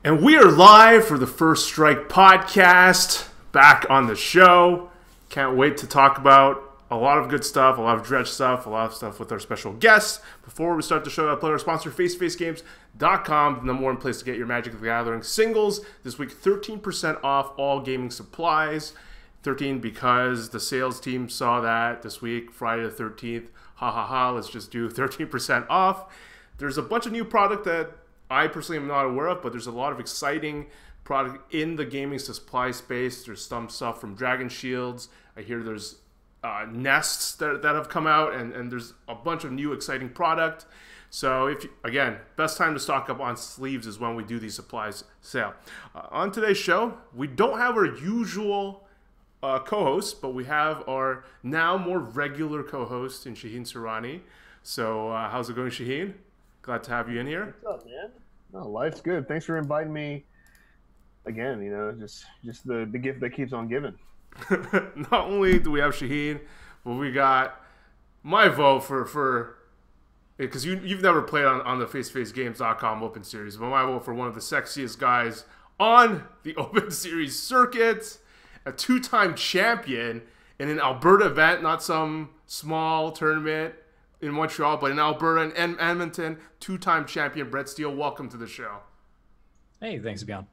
And we are live for the First Strike podcast, back on the show. Can't wait to talk about a lot of good stuff, a lot of Dredge stuff, a lot of stuff with our special guests. Before we start the show, I'll play our sponsor, FaceToFaceGames.com, the number one place to get your Magic the Gathering singles. This week, 13% off all gaming supplies. 13 because the sales team saw that this week, Friday the 13th. Ha ha ha, let's just do 13% off. There's a bunch of new product that I personally am not aware of, but there's a lot of exciting product in the gaming supply space. There's some stuff from Dragon Shields. I hear there's nests that have come out, and there's a bunch of new exciting product. So, again, best time to stock up on sleeves is when we do these supplies sale. On today's show, we don't have our usual co-host, but we have our now more regular co-host in Shaheen Surani. So, how's it going, Shaheen? Glad to have you in here. What's up, man? No, life's good. Thanks for inviting me again. You know, just the gift that keeps on giving. Not only do we have Shaheen, but we got my vote for because you've never played on the FaceToFaceGames.com Open Series, but my vote for one of the sexiest guys on the Open Series circuit, a two-time champion in an Alberta event, not some small tournament in Montreal, but in Alberta and Edmonton, two-time champion Brett Steele. Welcome to the show. Hey, thanks, Beyond.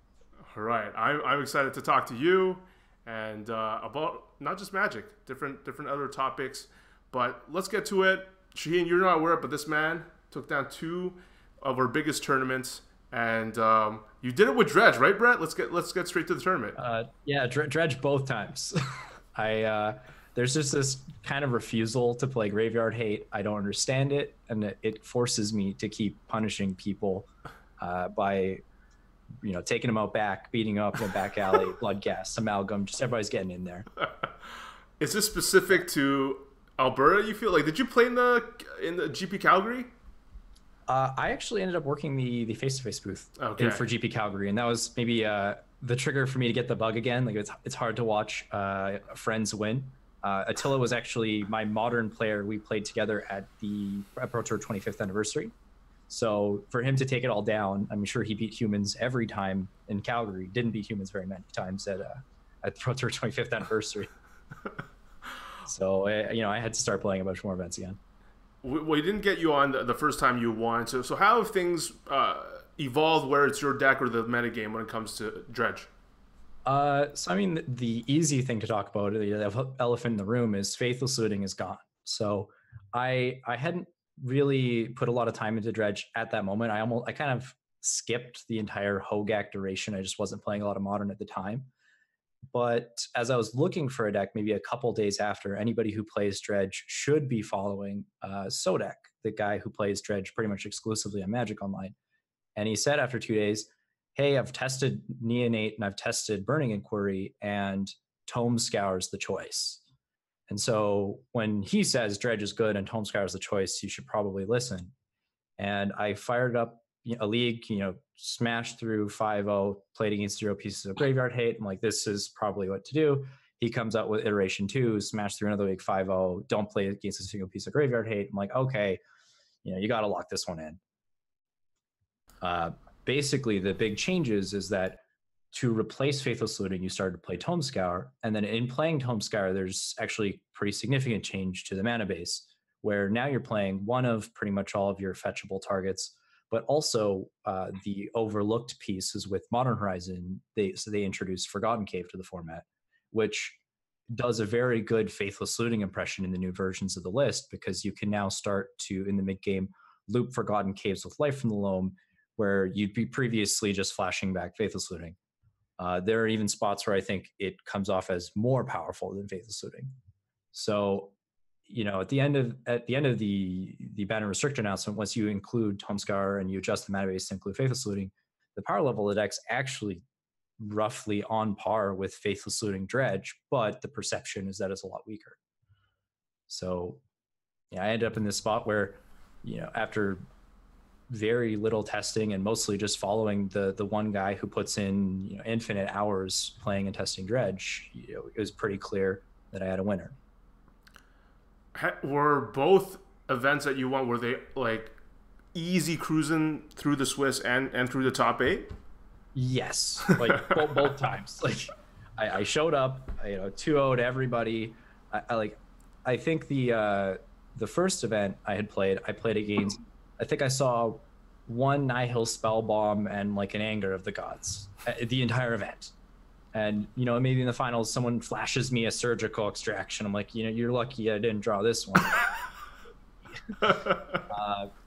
All right, I'm excited to talk to you and about not just Magic, different other topics. But let's get to it. Shaheen, you're not aware, but this man took down two of our biggest tournaments, and you did it with Dredge, right, Brett? Let's get straight to the tournament. Yeah, Dredge both times. There's just this kind of refusal to play Graveyard Hate. I don't understand it, and it forces me to keep punishing people by, taking them out back, beating them up in the back alley, Bloodcast, Amalgam, just everybody's getting in there. Is this specific to Alberta, you feel? Like, did you play in the GP Calgary? I actually ended up working the face-to-face booth for GP Calgary, and that was maybe the trigger for me to get the bug again. Like, it's hard to watch friends win. Attila was actually my modern player. We played together at the Pro Tour 25th anniversary. So for him to take it all down, I'm sure he beat humans every time in Calgary. Didn't beat humans very many times at the Pro Tour 25th anniversary. So I had to start playing a bunch more events again. We didn't get you on the first time you won. So how have things evolved where it's your deck or the metagame when it comes to Dredge? The easy thing to talk about, the elephant in the room, is Faithless Looting is gone. So I hadn't really put a lot of time into Dredge at that moment. I kind of skipped the entire Hogak duration. I just wasn't playing a lot of Modern at the time. But as I was looking for a deck, maybe a couple days after, anybody who plays Dredge should be following Sodek, the guy who plays Dredge pretty much exclusively on Magic Online. And he said after 2 days, hey, I've tested Neonate and I've tested Burning Inquiry, and Tome Scour is the choice. And so when he says Dredge is good and Tome Scour is the choice, you should probably listen. And I fired up a league, smashed through 5-0, played against 0 pieces of Graveyard Hate. I'm like, this is probably what to do. He comes out with iteration 2, smash through another league 5-0, don't play against a single piece of Graveyard Hate. I'm like, okay, you got to lock this one in. Basically, the big changes is that to replace Faithless Looting, you started to play Tome Scour. And then in playing Tome Scour, there's actually pretty significant change to the mana base, where now you're playing one of pretty much all of your fetchable targets, but also the overlooked piece is with Modern Horizon. They introduced Forgotten Cave to the format, which does a very good Faithless Looting impression in the new versions of the list, because you can now start to, in the mid-game, loop Forgotten Caves with Life from the Loam, where you'd be previously just flashing back Faithless Looting. There are even spots where I think it comes off as more powerful than Faithless Looting. So, at the end of the banner restrict announcement, once you include Tome Scour and you adjust the mana base to include Faithless Looting, the power level of the deck's actually roughly on par with Faithless Looting Dredge, but the perception is that it's a lot weaker. So, I ended up in this spot where, after very little testing and mostly just following the one guy who puts in infinite hours playing and testing Dredge, it was pretty clear that I had a winner. Were both events that you won, were they like easy cruising through the Swiss and through the top 8? Yes, like both times. Like I showed up, 2-0'd everybody. I think the first event I played against. I think I saw one Nihil spell bomb and like an Anger of the Gods the entire event. And maybe in the finals, someone flashes me a surgical extraction. I'm like, you're lucky I didn't draw this one.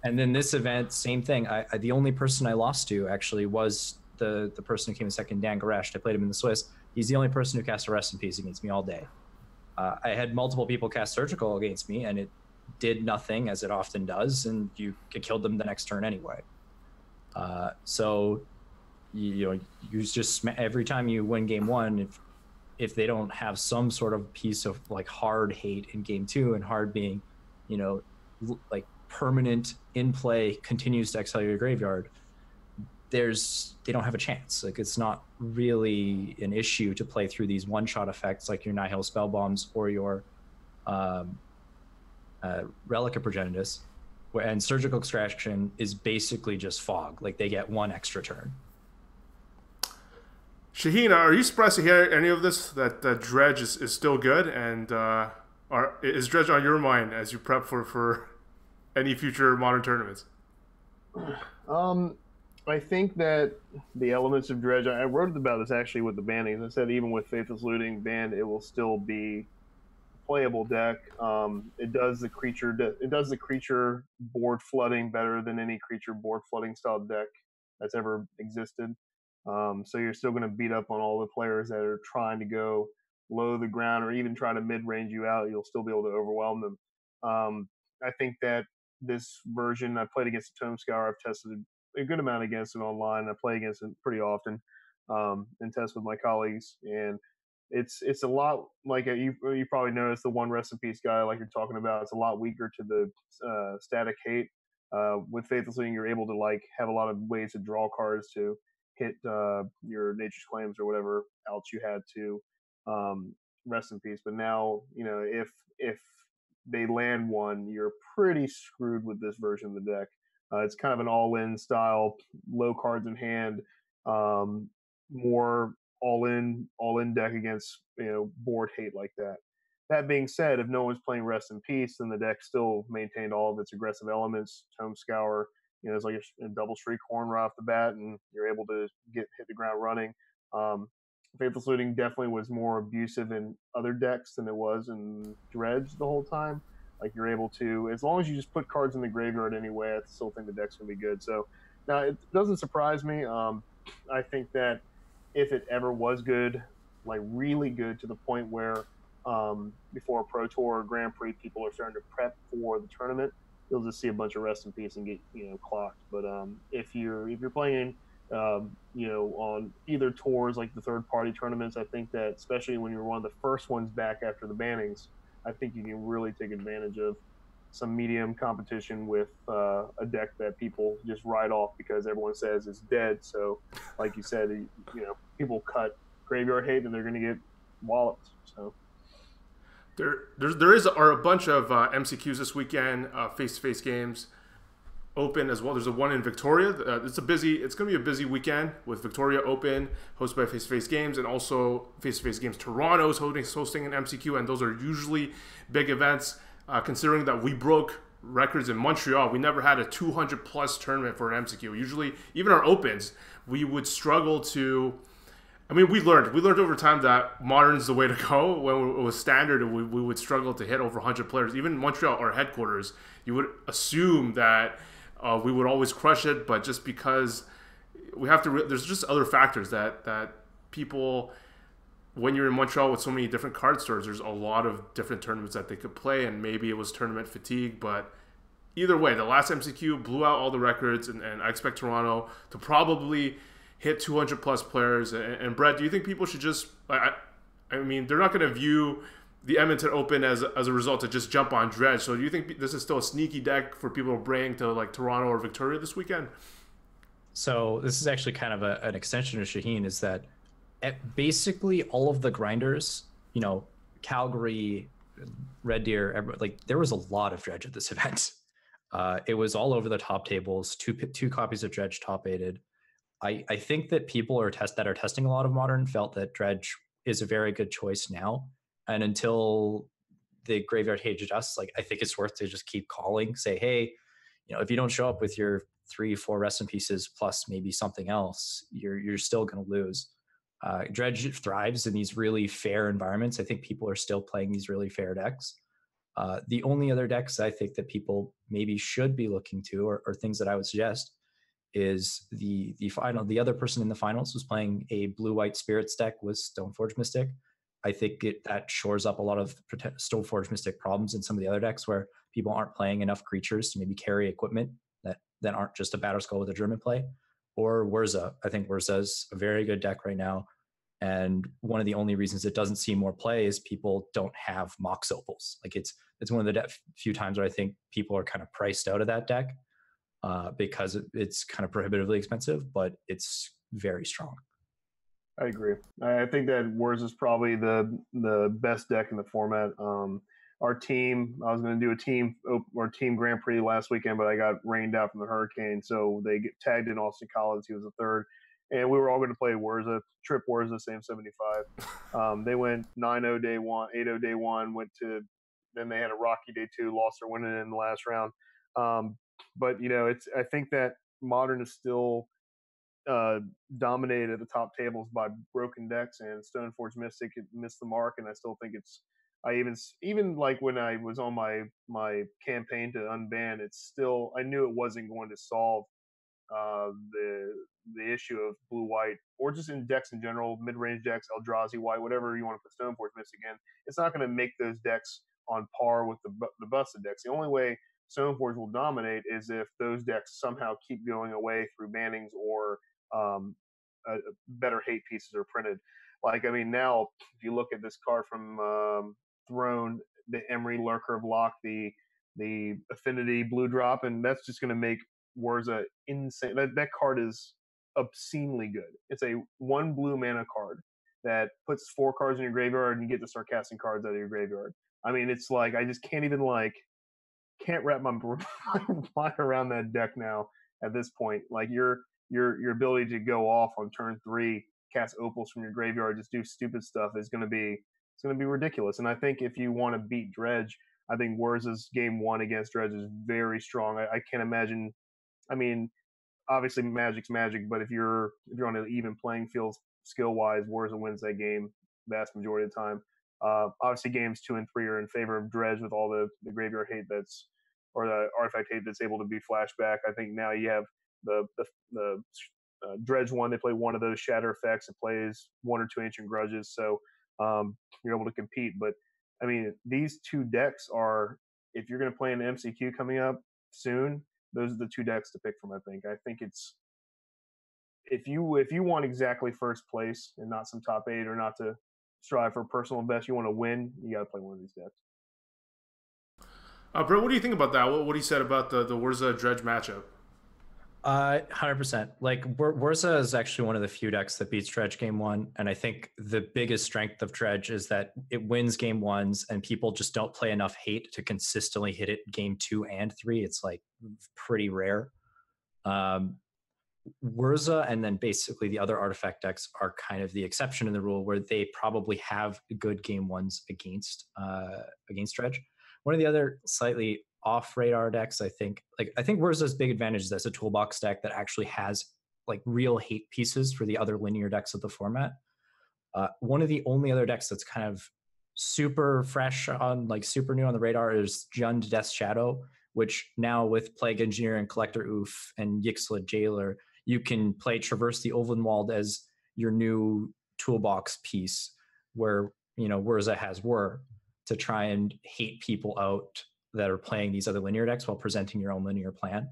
And then this event, same thing. The only person I lost to actually was the person who came in second, Dan Garesh. I played him in the Swiss. He's the only person who cast a Rest in Peace against me all day. I had multiple people cast Surgical against me, and it did nothing, as it often does, and you killed them the next turn anyway. So you just every time you win game one, if they don't have some sort of piece of like hard hate in game two, and hard being like permanent in play, continues to exile your graveyard, they don't have a chance. Like, it's not really an issue to play through these one-shot effects like your Nihil spell bombs or your Relic of Progenitus, and Surgical Extraction is basically just fog. Like, they get one extra turn. Shaheen, are you surprised to hear any of this, that Dredge is still good? And is Dredge on your mind as you prep for any future Modern tournaments? I think that the elements of Dredge, I wrote about this actually with the bannings. I said even with Faithless Looting banned, it will still be a playable deck. It does the creature board flooding better than any creature board flooding style deck that's ever existed. So you're still going to beat up on all the players that are trying to go low the ground or even try to mid-range you out. You'll still be able to overwhelm them. I think that this version, I played against the Tome Scour. I've tested a good amount against it online. I play against it pretty often and test with my colleagues. And it's a lot like you probably noticed the one Rest in Peace guy like you're talking about. It's a lot weaker to the static hate. With Faithless Looting, you're able to like have a lot of ways to draw cards to hit your Nature's Claims or whatever else you had to Rest in Peace. But now, if they land one, you're pretty screwed with this version of the deck. It's kind of an all-in style, low cards in hand, more all-in deck against board hate like that. That being said, if no one's playing Rest in Peace, then the deck still maintained all of its aggressive elements. Tome Scour, it's like a double streak horn right off the bat, and you're able to hit the ground running. Faithless Looting definitely was more abusive in other decks than it was in Dredge the whole time. Like, you're able to, as long as you just put cards in the graveyard anyway, I still think the deck's going to be good. So now it doesn't surprise me. I think that if it ever was good, like really good to the point where before a Pro Tour or Grand Prix, people are starting to prep for the tournament, you'll just see a bunch of Rest in Peace and get clocked. But if you're playing on either tours like the third party tournaments, I think that especially when you're one of the first ones back after the bannings, I think you can really take advantage of some medium competition with a deck that people just write off because everyone says it's dead. So, like you said, people cut graveyard hate and they're going to get walloped. So. There are a bunch of MCQs this weekend, face-to-face games, open as well. There's a one in Victoria. It's going to be a busy weekend with Victoria Open, hosted by face-to-face games, and also face-to-face games. Toronto is hosting an MCQ, and those are usually big events. Considering that we broke records in Montreal, we never had a 200-plus tournament for an MCQ. Usually, even our opens, we would struggle to. I mean, we learned over time that Modern's the way to go. When it was standard, we would struggle to hit over 100 players. Even Montreal, our headquarters, you would assume that we would always crush it, but just because we have to, there's just other factors that people, when you're in Montreal with so many different card stores, there's a lot of different tournaments that they could play, and maybe it was tournament fatigue, but either way, the last MCQ blew out all the records, and I expect Toronto to probably hit 200 plus players. And Brett, do you think people should just, I mean, they're not going to view the Edmonton Open as a result to just jump on Dredge. So do you think this is still a sneaky deck for people to bring to like Toronto or Victoria this weekend? So this is actually kind of an extension of Shaheen, is that basically all of the grinders, Calgary, Red Deer, there was a lot of Dredge at this event. It was all over the top tables, two copies of Dredge top aided. I think that people that are testing a lot of Modern felt that Dredge is a very good choice now. And until the graveyard hate adjusts, like I think it's worth to just keep calling, say, hey, if you don't show up with your 3-4 rest in pieces plus maybe something else, you're still going to lose. Dredge thrives in these really fair environments. I think people are still playing these really fair decks. The only other decks I think that people maybe should be looking to, or things that I would suggest, is the other person in the finals was playing a blue-white spirits deck with Stoneforge Mystic. I think that shores up a lot of Stoneforge Mystic problems in some of the other decks where people aren't playing enough creatures to maybe carry equipment that aren't just a Battle Skull with a German play. Or Whirza. I think Whirza is a very good deck right now. And one of the only reasons it doesn't see more play is people don't have Mox Opals. Like it's one of the few times where I think people are kind of priced out of that deck because it's kind of prohibitively expensive, but it's very strong. I agree. I think that Whirza is probably the best deck in the format. Our team, I was going to do a team Grand Prix last weekend, but I got rained out from the hurricane, so they tagged in Austin Collins. He was a third, and we were all going to play Whirza, Trip Whirza, same 75. They went 9-0 day one, 8-0 day one, then they had a rocky day two, lost their winning in the last round. But I think that Modern is still dominated at the top tables by broken decks, and Stoneforge Mystic missed the mark, and I still think I even like when I was on my campaign to unban, I knew it wasn't going to solve the issue of blue white, or just in decks in general, mid range decks, Eldrazi white, whatever you want to put Stoneforge Mystic in. It's not going to make those decks on par with the busted decks. The only way Stoneforge will dominate is if those decks somehow keep going away through bannings or better hate pieces are printed. Now if you look at this card from Throne, the Emery Lurker of Lock, the Affinity blue drop, and that's just going to make Whirza insane. That card is obscenely good. It's a 1 blue mana card that puts 4 cards in your graveyard and you get to start casting cards out of your graveyard. It's like I just can't even can't wrap my mind around that deck now at this point. Like your ability to go off on turn 3, cast opals from your graveyard, just do stupid stuff is going to be ridiculous. And I think if you want to beat Dredge, I think Whirza's game 1 against Dredge is very strong. I can't imagine. Obviously Magic's Magic, but if you're on an even playing field skill wise, Whirza wins that game vast majority of the time. Obviously games 2 and 3 are in favor of Dredge with all the graveyard hate or the artifact hate that's able to be flashback. I think now you have the Dredge one. They play one of those shatter effects. It plays 1 or 2 ancient grudges, so you're able to compete. But these 2 decks are, if you're going to play an MCQ coming up soon, those are the 2 decks to pick from. I think it's if you want exactly first place and not some top 8, or not to strive for personal best, you want to win, you got to play one of these decks. Brett, what do you think about that? What he said about the Whirza Dredge matchup? 100%. Like Whirza is actually one of the few decks that beats Dredge game 1, and I think the biggest strength of Dredge is that it wins game 1s, and people just don't play enough hate to consistently hit it game 2 and 3. It's like pretty rare. Whirza and then basically the other artifact decks are kind of the exception in the rule, where they probably have good game 1s against Dredge. One of the other slightly off radar decks, I think Whirza's big advantage is that's a toolbox deck that actually has like real hate pieces for the other linear decks of the format. One of the only other decks that's kind of super fresh super new on the radar is Jund Death Shadow, which now with Plague Engineer and Collector Oof and Yixla Jailer, you can play Traverse the Ulvenwald as your new toolbox piece, where Whirza has to try and hate people out that are playing these other linear decks while presenting your own linear plan.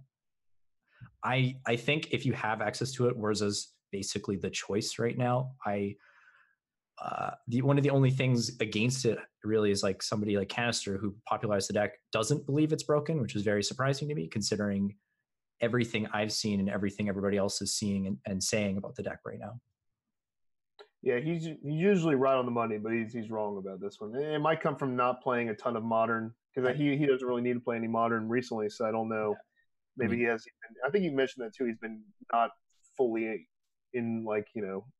I think if you have access to it, Whirza's basically the choice right now. One of the only things against it really is like somebody like Canister, who popularized the deck, doesn't believe it's broken, which is very surprising to me considering everything I've seen and everything everybody else is seeing and saying about the deck right now. Yeah, he's usually right on the money, but he's wrong about this one. It might come from not playing a ton of Modern, because he doesn't really need to play any Modern recently, so I don't know. Maybe he has. I think you mentioned that too. He's been not fully in like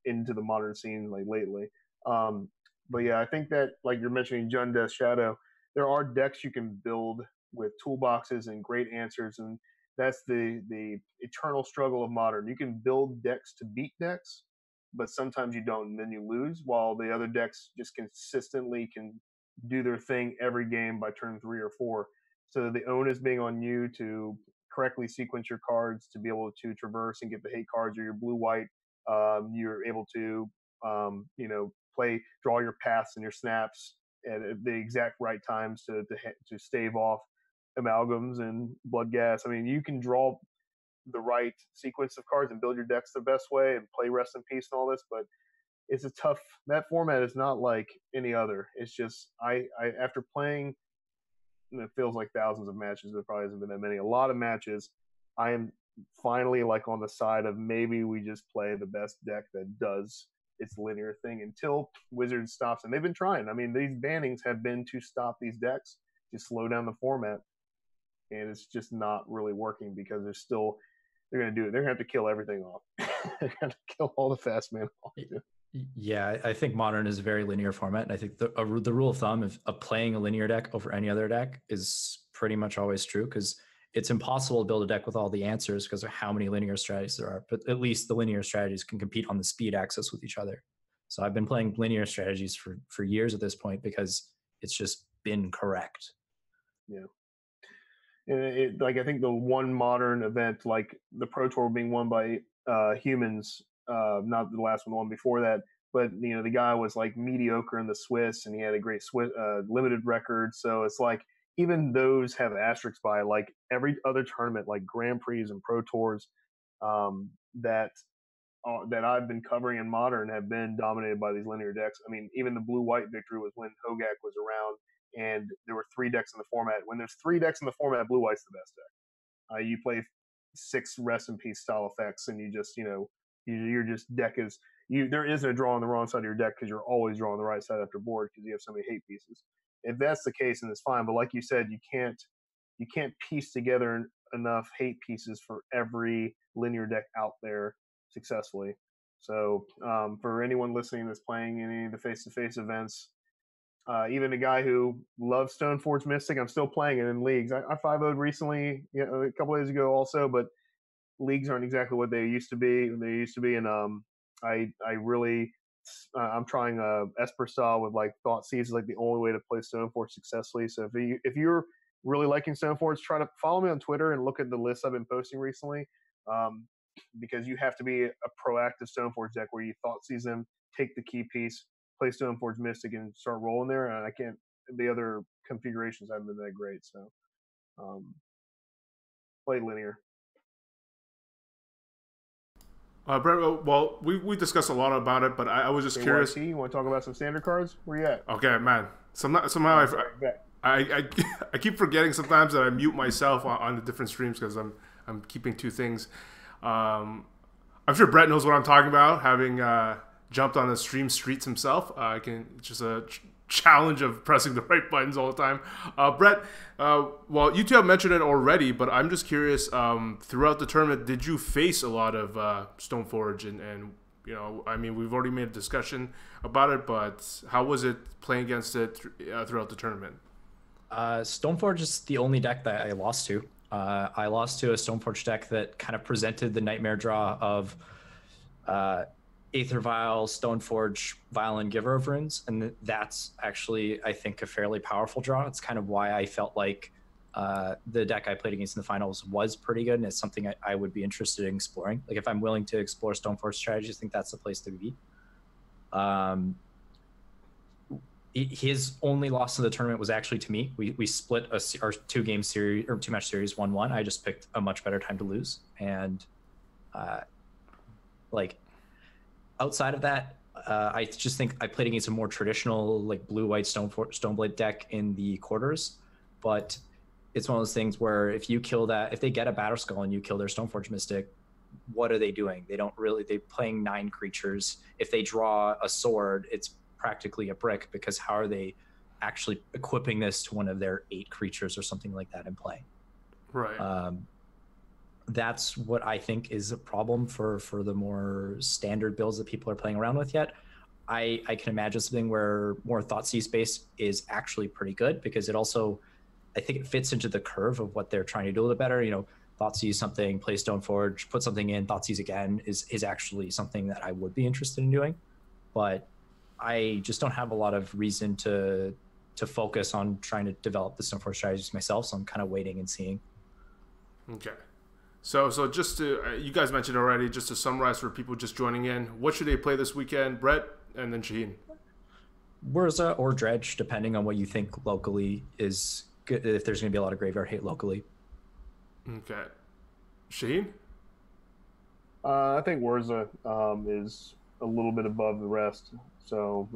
into the modern scene like lately. But yeah, I think that like you're mentioning Jund Death Shadow, there are decks you can build with toolboxes and great answers, and that's the eternal struggle of modern. You can build decks to beat decks, but sometimes you don't, and then you lose. While the other decks just consistently can do their thing every game by turn 3 or 4. So the onus being on you to correctly sequence your cards to be able to traverse and get the hate cards or your blue white. You're able to draw your paths and your snaps at the exact right times to stave off amalgams and blood gas. I mean, you can draw the right sequence of cards and build your decks the best way and play Rest in Peace and all this, but it's a tough. That format is not like any other. It's just I after playing, it feels like thousands of matches. There probably hasn't been that many. A lot of matches. I am finally like on the side of maybe we just play the best deck that does its linear thing until Wizards stops. And they've been trying. I mean, these bannings have been to stop these decks, to slow down the format. And it's just not really working because they're going to do it. They're going to have to kill everything off. They're going to kill all the fast mana off. Yeah, I think Modern is a very linear format. And I think the rule of thumb of playing a linear deck over any other deck is pretty much always true, because it's impossible to build a deck with all the answers because of how many linear strategies there are. But at least the linear strategies can compete on the speed axis with each other. So I've been playing linear strategies for years at this point because it's just been correct. Yeah. And I think the one Modern event, like the Pro Tour being won by humans, not the last one, the one before that, but the guy was like mediocre in the Swiss, and he had a great Swiss limited record. So it's like even those have asterisks by like every other tournament, like Grand Prix and Pro Tours, that I've been covering in Modern have been dominated by these linear decks. I mean, even the blue-white victory was when Hogak was around, and there were 3 decks in the format. When there's 3 decks in the format, blue-white's the best deck. You play 6 Rest in Peace style effects, and you just, your just deck is there isn't a draw on the wrong side of your deck because you're always drawing the right side after board because you have so many hate pieces. If that's the case, then it's fine. But like you said, you can't piece together enough hate pieces for every linear deck out there successfully. So for anyone listening that's playing any of the face-to-face events, even a guy who loves Stoneforge Mystic, I'm still playing it in leagues. I 5-0'd recently, a couple days ago also, but leagues aren't exactly what they used to be. And I'm trying Esper style with like Thought Seize is like the only way to play Stoneforge successfully. So if you're really liking Stoneforge, try to follow me on Twitter and look at the lists I've been posting recently. Because you have to be a proactive Stoneforge deck where you Thought Seize them, take the key piece, play Stoneforge Mystic, and start rolling there. And the other configurations haven't been that great. So play linear. Brett, well, we discussed a lot about it, but I was just curious. You want to talk about some standard cards? Where you at? Okay, man. Somehow I keep forgetting sometimes that I mute myself on the different streams because I'm keeping 2 things. I'm sure Brett knows what I'm talking about, having jumped on the stream streets himself. It's just a challenge of pressing the right buttons all the time. Brett, well, you 2 have mentioned it already, but I'm just curious, throughout the tournament, did you face a lot of Stoneforge? And I mean, we've already made a discussion about it, but how was it playing against it throughout the tournament? Stoneforge is the only deck that I lost to. I lost to a Stoneforge deck that kind of presented the nightmare draw of Aether Vial, Stoneforge, Violin, Giver of Runes, and that's actually, I think, a fairly powerful draw. It's kind of why I felt like the deck I played against in the finals was pretty good, and it's something I would be interested in exploring. Like, if I'm willing to explore Stoneforge strategies, I think that's the place to be. His only loss in the tournament was actually to me. We split our 2-game series or 2-match series 1-1. I just picked a much better time to lose, and outside of that, I just think I played against a more traditional like blue-white Stoneblade deck in the quarters, but it's one of those things where if they get a Batterskull and you kill their Stoneforge Mystic, what are they doing? They're playing 9 creatures. If they draw a sword, it's practically a brick, because how are they actually equipping this to one of their 8 creatures or something like that in play? Right. that's what I think is a problem for the more standard builds that people are playing around with yet. I can imagine something where more Thoughtseize space is actually pretty good, because it also, I think it fits into the curve of what they're trying to do a little better. You know, Thoughtseize something, play Stoneforge, put something in, Thoughtseize again is actually something that I would be interested in doing. But I just don't have a lot of reason to focus on trying to develop the Stoneforge strategies myself. So I'm kind of waiting and seeing. Okay. So just to, you guys mentioned already, just to summarize for people just joining in, what should they play this weekend? Brett and then Shaheen. Whirza or Dredge, depending on what you think locally is good, if there's going to be a lot of graveyard hate locally. Okay. Shaheen? I think Whirza is a little bit above the rest. So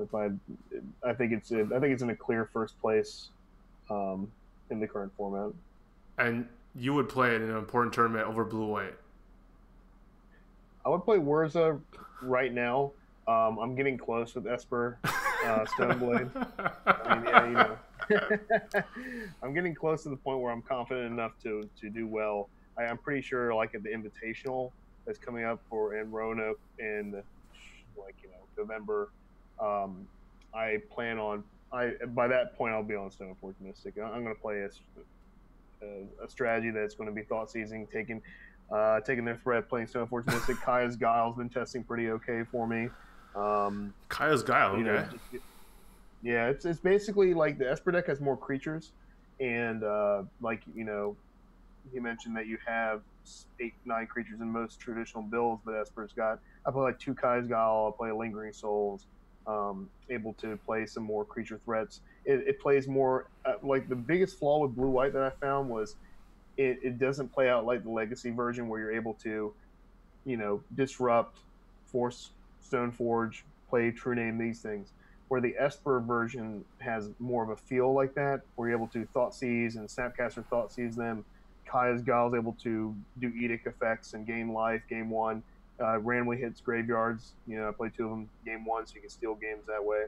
I think it's in a clear first place in the current format. And you would play it in an important tournament over blue-white? I would play Whirza right now. I'm getting close with Esper Stoneblade. I mean, yeah, you know. I'm getting close to the point where I'm confident enough to do well. I'm pretty sure, like at the Invitational that's coming up in Roanoke in November, I plan on. By that point I'll be on Stoneforge Mystic. I'm going to play a strategy that's going to be thought seizing, taking their threat, playing Stoneforge Mystic. Kaya's Guile's been testing pretty okay for me. Kaya's Guile, okay. Yeah, it's basically like the Esper deck has more creatures, and he mentioned that you have 8-9 creatures in most traditional builds, but Esper's got. I play like 2 Kaya's Guile. I'll play a Lingering Souls. Able to play some more creature threats. It plays more like the biggest flaw with blue-white that I found was it doesn't play out like the Legacy version where you're able to, disrupt, force Stoneforge, play True Name, these things. Where the Esper version has more of a feel like that, where you're able to Thoughtseize and Snapcaster Thoughtseize them. Kaya's Guile is able to do Edict effects and gain life game 1. Randomly hits graveyards. I play 2 of them game 1, so you can steal games that way.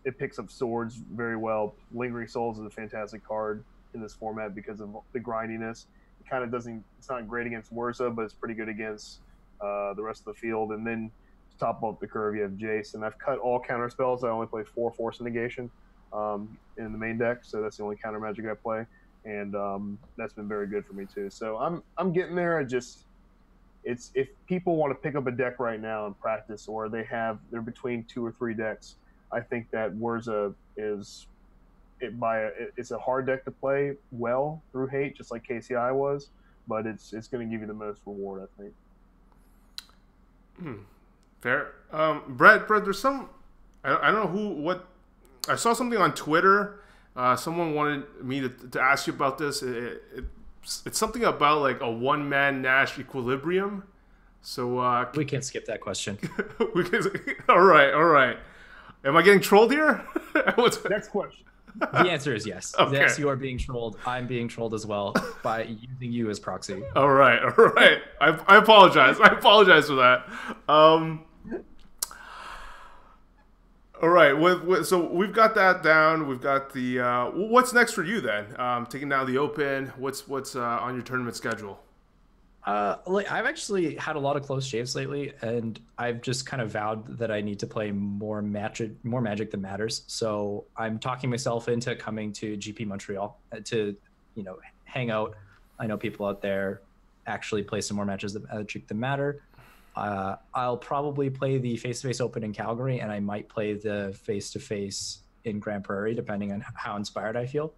It picks up swords very well. Lingering Souls is a fantastic card in this format because of the grindiness. It kind of doesn't. It's not great against Whirza, but it's pretty good against the rest of the field. And then to top up the curve, you have Jace. And I've cut all counter spells. I only play 4 Force Negation in the main deck, so that's the only counter magic I play, and that's been very good for me too. So I'm getting there. It's if people want to pick up a deck right now and practice, or they're between 2 or 3 decks, I think that Whirza is it's a hard deck to play well through hate, just like KCI was, but it's going to give you the most reward, I think. Fair. Brett, there's some I don't know what I saw something on Twitter. Someone wanted me to ask you about this. It's something about like a one-man Nash equilibrium. So we can skip that question. All right. Am I getting trolled here? Next question. The answer is yes. Okay. Yes, you are being trolled. I'm being trolled as well by using you as proxy. All right. I apologize. I apologize for that. All right. So we've got that down. We've got the. What's next for you then? Taking down the Open. What's on your tournament schedule? I've actually had a lot of close shaves lately, and I've just kind of vowed that I need to play more Magic than matters. So I'm talking myself into coming to GP Montreal to, hang out. I know people out there actually play some more matches that Magic than matter. I'll probably play the face-to-face Open in Calgary, and I might play the face-to-face in Grand Prairie, depending on how inspired I feel.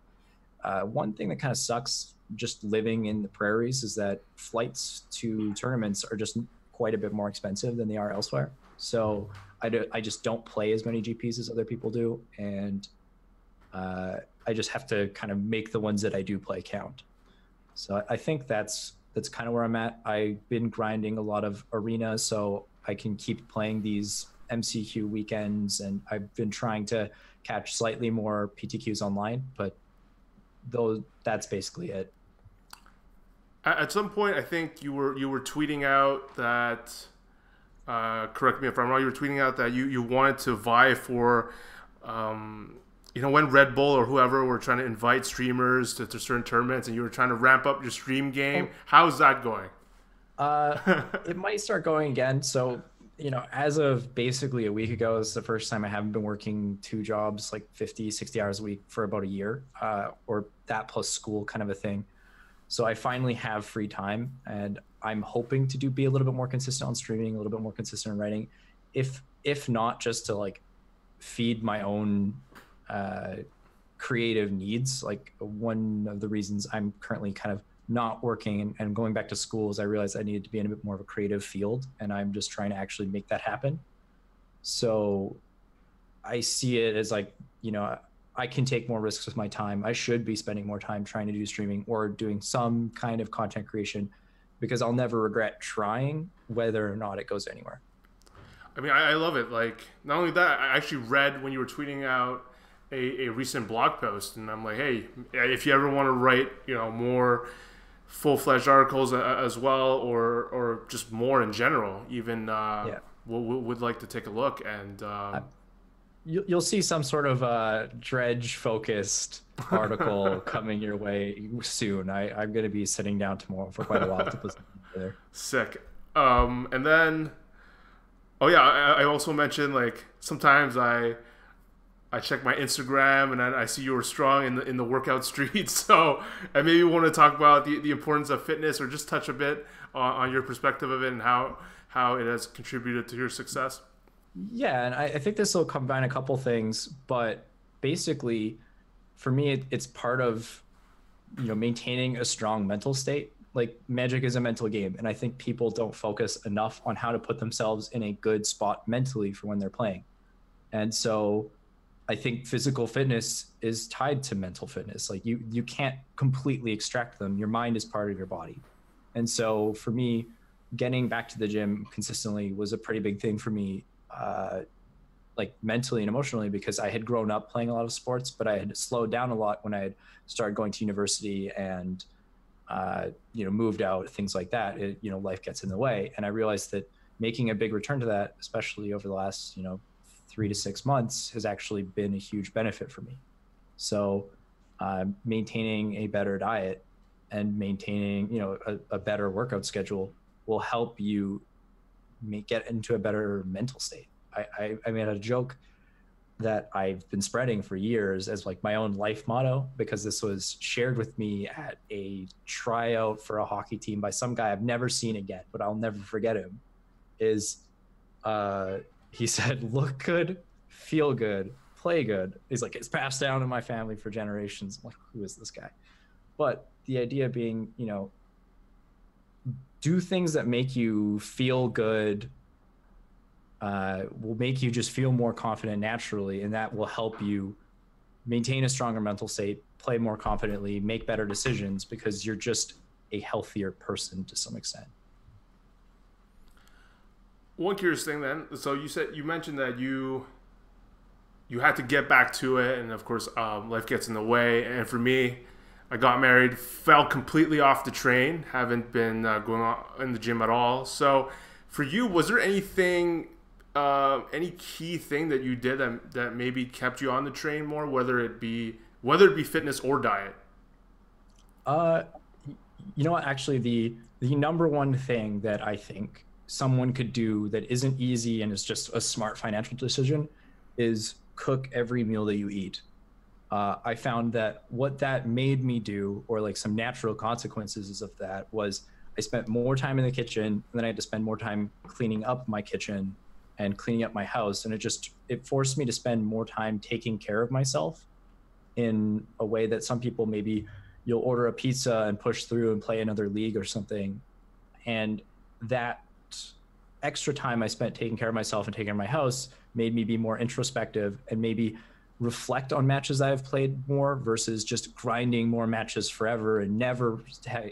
One thing that kind of sucks just living in the prairies is that flights to tournaments are just quite a bit more expensive than they are elsewhere. So I just don't play as many GPs as other people do, and I just have to kind of make the ones that I do play count. So I think that's kind of where I'm at. I've been grinding a lot of Arena so I can keep playing these MCQ weekends, and I've been trying to catch slightly more PTQs online, but that's basically it. At some point, I think you were tweeting out that, correct me if I'm wrong, you were tweeting out that you wanted to vie for you know, when Red Bull or whoever were trying to invite streamers to certain tournaments, and you were trying to ramp up your stream game. How's that going? It might start going again. So, you know, as of basically a week ago, this is the first time I haven't been working 2 jobs, like 50, 60 hours a week for about a year, or that plus school kind of a thing. So I finally have free time, and I'm hoping to be a little bit more consistent on streaming, a little bit more consistent in writing. If not, just to like feed my own creative needs. Like, one of the reasons I'm currently kind of not working and going back to school is I realized I needed to be in a bit more of a creative field, and I'm just trying to actually make that happen. So I see it as like, you know, I can take more risks with my time. I should be spending more time trying to do streaming or doing some kind of content creation, because I'll never regret trying, whether or not it goes anywhere. I mean, I love it. Like, not only that, I actually read when you were tweeting out a recent blog post, and I'm like, hey, if you ever want to write, you know, more full-fledged articles as well, or just more in general, even would like to take a look. And you'll see some sort of Dredge focused article coming your way soon. I'm going to be sitting down tomorrow for quite a while to put something together. Sick. And then, oh yeah, I also mentioned, like, sometimes I check my Instagram and I see you were strong in the workout streets. So I maybe want to talk about the importance of fitness, or just touch a bit on your perspective of it and how it has contributed to your success. Yeah, and I think this will combine a couple things, but basically, for me, it's part of, you know, maintaining a strong mental state. Like, Magic is a mental game, and I think people don't focus enough on how to put themselves in a good spot mentally for when they're playing. And so I think physical fitness is tied to mental fitness. Like, you can't completely extract them. Your mind is part of your body. And so for me, getting back to the gym consistently was a pretty big thing for me, like mentally and emotionally, because I had grown up playing a lot of sports, but I had slowed down a lot when I had started going to university and, you know, moved out, things like that. You know, life gets in the way. And I realized that making a big return to that, especially over the last, you know, 3 to 6 months, has actually been a huge benefit for me. So maintaining a better diet and maintaining, you know, a better workout schedule will help you get into a better mental state. I made a joke that I've been spreading for years as like my own life motto, because this was shared with me at a tryout for a hockey team by some guy I've never seen again, but I'll never forget him. Is he said, look good, feel good, play good. He's like, it's passed down in my family for generations. I'm like, who is this guy? But the idea being, you know, do things that make you feel good, will make you just feel more confident naturally, and that will help you maintain a stronger mental state, play more confidently, make better decisions, because you're just a healthier person to some extent. One curious thing then, so you mentioned that you had to get back to it, and of course life gets in the way. And for me, I got married, fell completely off the train, haven't been going on in the gym at all. So for you, was there anything, any key thing that you did that maybe kept you on the train more, whether it be fitness or diet? You know what, actually the number one thing that I think someone could do that isn't easy and is just a smart financial decision is cook every meal that you eat. I found that what that made me do, or like some natural consequences of that, was I spent more time in the kitchen, and then I had to spend more time cleaning up my kitchen and cleaning up my house. And it forced me to spend more time taking care of myself in a way that some people, maybe you'll order a pizza and push through and play another league or something. And that extra time I spent taking care of myself and taking care of my house made me be more introspective and maybe reflect on matches I've played more, versus just grinding more matches forever and never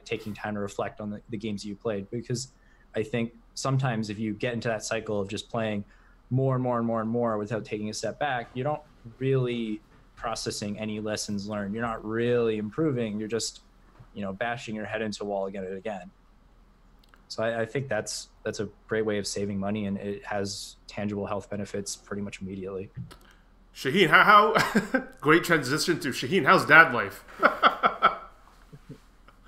taking time to reflect on the games you played. Because I think sometimes if you get into that cycle of just playing more and more and more and more without taking a step back, you don't really processing any lessons learned. You're not really improving. You're just, you know, bashing your head into a wall again and again. So I think that's a great way of saving money, and it has tangible health benefits pretty much immediately. Shaheen, how great transition to Shaheen. How's dad life? I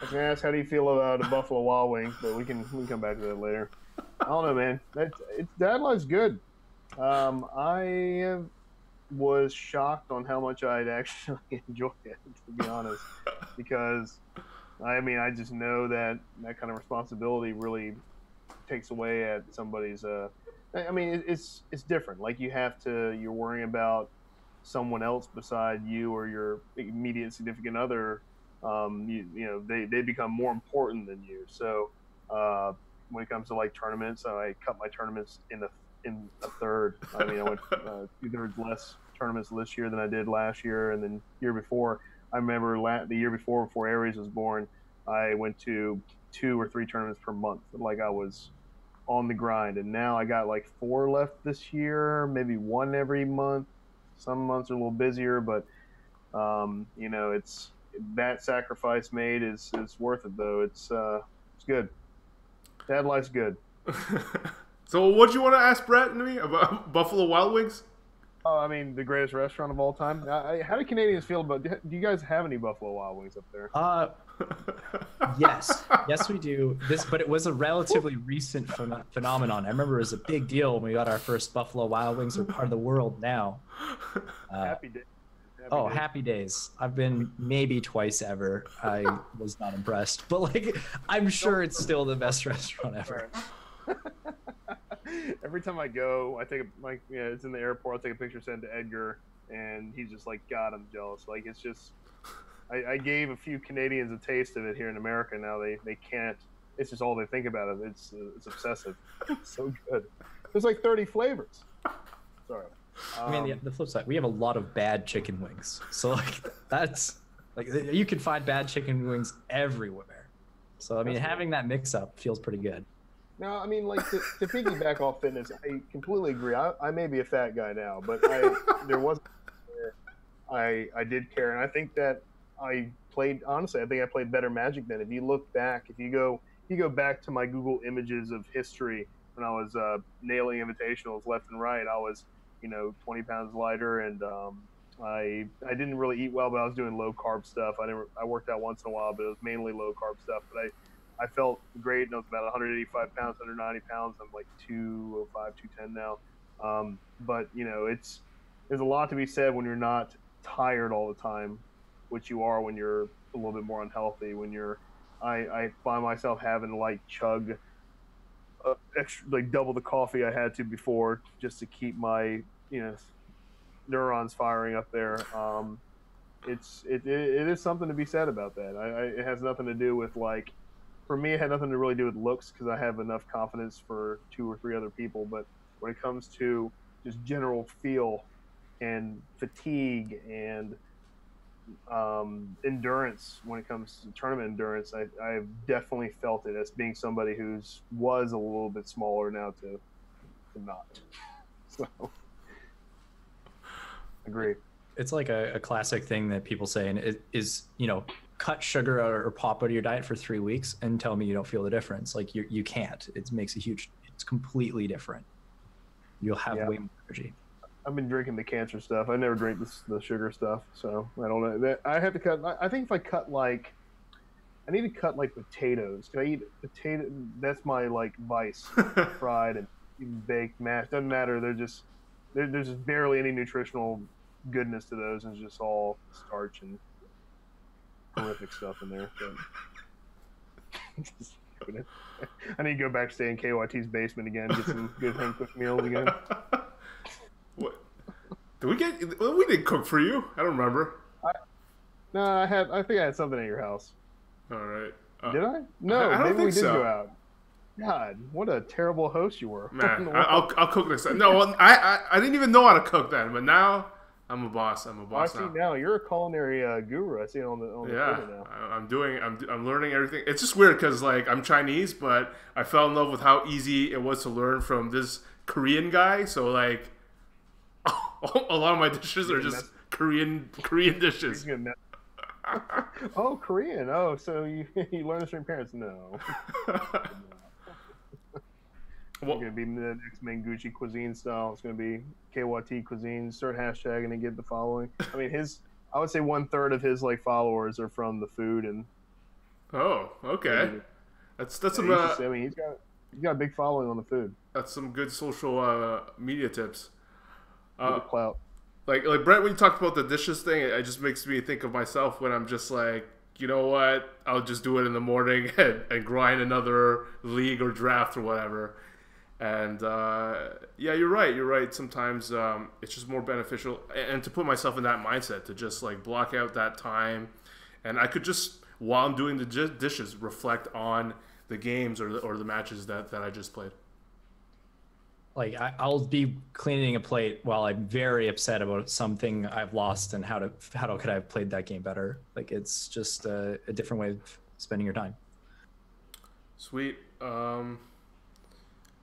was gonna ask, how do you feel about the Buffalo Wild Wings, but we can come back to that later. I don't know, man. Dad life's good. I was shocked on how much I'd actually enjoy it, to be honest, because I mean, I just know that kind of responsibility really takes away at somebody's. I mean, it's different. Like you're worrying about someone else beside you or your immediate significant other. They become more important than you. So when it comes to like tournaments, I cut my tournaments in a third. I mean, I went 2/3 less tournaments this year than I did last year, and then year before. I remember the year before Aries was born, I went to 2 or 3 tournaments per month. Like I was on the grind, and now I got like 4 left this year, maybe 1 every month. Some months are a little busier, but it's that sacrifice made is worth it though. It's good. Dad life's good. So what do you want to ask Brett and me about Buffalo Wild Wings? Oh, I mean, the greatest restaurant of all time. How do Canadians feel about? Do you guys have any Buffalo Wild Wings up there? Yes, we do. But it was a relatively recent phenomenon. I remember it was a big deal when we got our first Buffalo Wild Wings. We're part of the world now. Happy day. Happy days. I've been maybe twice ever. I was not impressed, but like, I'm sure it's still the best restaurant ever. Every time I go, it's in the airport. I'll take a picture, send it to Edgar, and he's just like, God, I'm jealous. Like, it's just, I gave a few Canadians a taste of it here in America. Now they can't. It's just all they think about it. It's obsessive. It's so good. There's like 30 flavors. Sorry. I mean, the flip side, we have a lot of bad chicken wings. So like, that's like, you can find bad chicken wings everywhere. So I mean, having that mix up feels pretty good. No, I mean, like, to piggyback off fitness, I completely agree. I may be a fat guy now, but there was I did care, and I think that I played better Magic then. If you look back, if you go back to my Google images of history when I was nailing invitationals left and right, I was 20 pounds lighter, and I didn't really eat well, but I was doing low carb stuff. I worked out once in a while, but it was mainly low carb stuff. But I felt great, and I was about 185 pounds, 190 pounds. I'm like 205, 210 now. But there's a lot to be said when you're not tired all the time, which you are when you're a little bit more unhealthy. I find myself having to like chug extra, like double the coffee I had to before, just to keep my neurons firing up there. It is something to be said about that. It has nothing to do with like. For me, it had nothing to really do with looks because I have enough confidence for 2 or 3 other people. But when it comes to just general feel and fatigue and endurance, when it comes to tournament endurance, I've definitely felt it as being somebody was a little bit smaller now to not. So, agree. It's like a classic thing that people say, and it is, cut sugar or pop out of your diet for 3 weeks and tell me you don't feel the difference. Like you can't. It makes it's completely different. You'll have way more energy. I've been drinking the cancer stuff. I never drink the sugar stuff, so I don't know. I have to cut. I think if I cut I need to cut like potatoes. Can I eat potato? That's my like vice. Fried and baked, mashed. Doesn't matter. There's just barely any nutritional goodness to those, and it's just all starch and horrific stuff in there. I need to go back, stay in KYT's basement again, get some good home cooked meals again. What? We didn't cook for you. I don't remember. I think I had something at your house. All right. Did I? No, I don't maybe think we did so. go out. God, what a terrible host you were. Man, I'll cook this. No, I didn't even know how to cook then, but now I'm a boss. I'm a boss now. I see now. You're a culinary guru. I see it on the Twitter now. I'm learning everything. It's just weird because like I'm Chinese, but I fell in love with how easy it was to learn from this Korean guy. So like a lot of my dishes are just Korean dishes. Oh, Korean. Oh, so you learned this from your parents? No. Well, going to be the next Manguchi cuisine style. It's going to be KYT cuisine. Start hashtagging and get the following. I mean, I would say 1/3 of his like followers are from the food and oh, okay. maybe. That's Yeah, you should say. I mean, he's got a big following on the food. that's some good social media tips. Get the Uh, clout. like Brett, when you talked about the dishes thing, it just makes me think of myself when I'm just like, you know what? I'll just do it in the morning and grind another league or draft or whatever. And yeah, you're right. You're right. Sometimes it's just more beneficial, and to put myself in that mindset to just like block out that time, and I could just while I'm doing the dishes reflect on the games or the matches that I just played. Like I'll be cleaning a plate while I'm very upset about something I've lost and how could I have played that game better. Like it's just a different way of spending your time. Sweet.